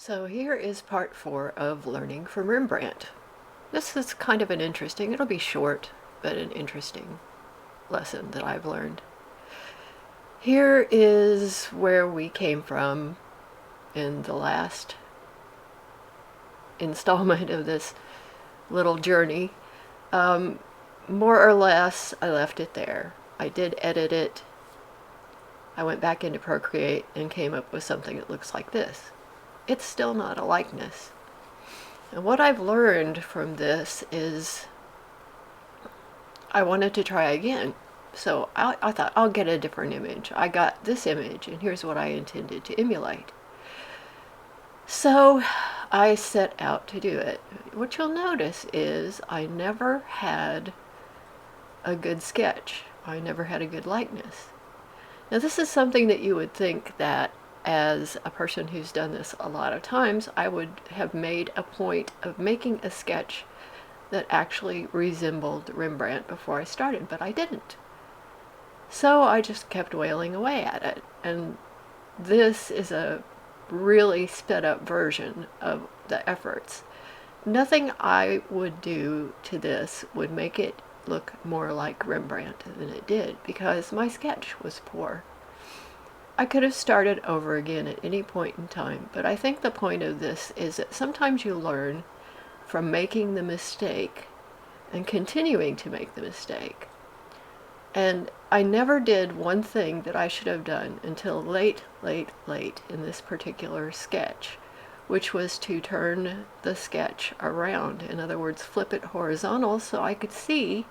So here is part 4 of learning from Rembrandt. This is kind of it'll be short, but an interesting lesson that I've learned. Here is where we came from in the last installment of this little journey. More or less, I left it there. I did edit it. I went back into Procreate and came up with something that looks like this. It's still not a likeness. And what I've learned from this is I wanted to try again. So I thought I'll get a different image. I got this image and here's what I intended to emulate. So I set out to do it. What you'll notice is I never had a good sketch. I never had a good likeness. Now this is something that you would think that as a person who's done this a lot of times, I would have made a point of making a sketch that actually resembled Rembrandt before I started, but I didn't. So I just kept wailing away at it, and this is a really sped up version of the efforts. Nothing I would do to this would make it look more like Rembrandt than it did, because my sketch was poor. I could have started over again at any point in time, but I think the point of this is that sometimes you learn from making the mistake and continuing to make the mistake. And I never did one thing that I should have done until late in this particular sketch, which was to turn the sketch around. In other words, flip it horizontal so I could see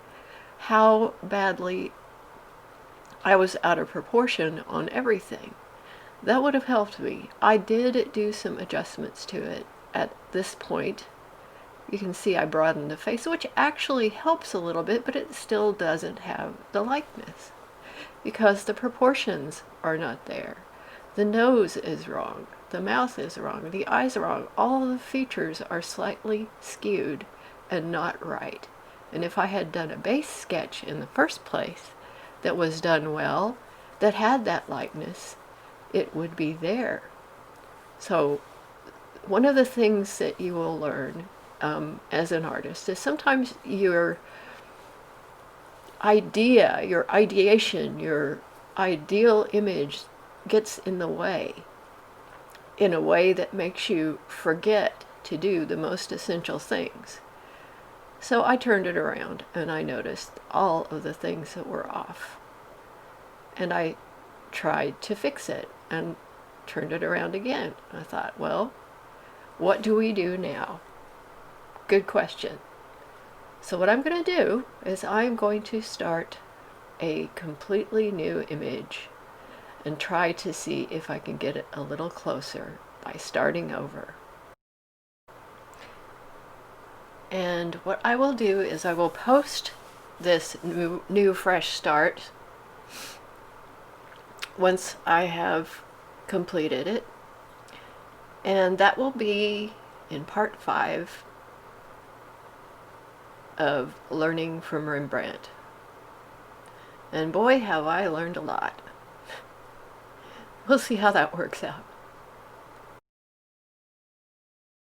how badly I was out of proportion on everything. That would have helped me. I did do some adjustments to it at this point. You can see I broadened the face, which actually helps a little bit, but it still doesn't have the likeness because the proportions are not there. The nose is wrong, the mouth is wrong, the eyes are wrong. All of the features are slightly skewed and not right. And if I had done a base sketch in the first place that was done well, that had that likeness, it would be there. So one of the things that you will learn as an artist is sometimes your idea, your ideation, your ideal image gets in the way in a way that makes you forget to do the most essential things. So I turned it around and I noticed all of the things that were off. And I tried to fix it and turned it around again. I thought, well, what do we do now? Good question. So what I'm going to do is I'm going to start a completely new image and try to see if I can get it a little closer by starting over. And what I will do is I will post this new fresh start once I have completed it. And that will be in part 5 of learning from Rembrandt. And boy, have I learned a lot. We'll see how that works out.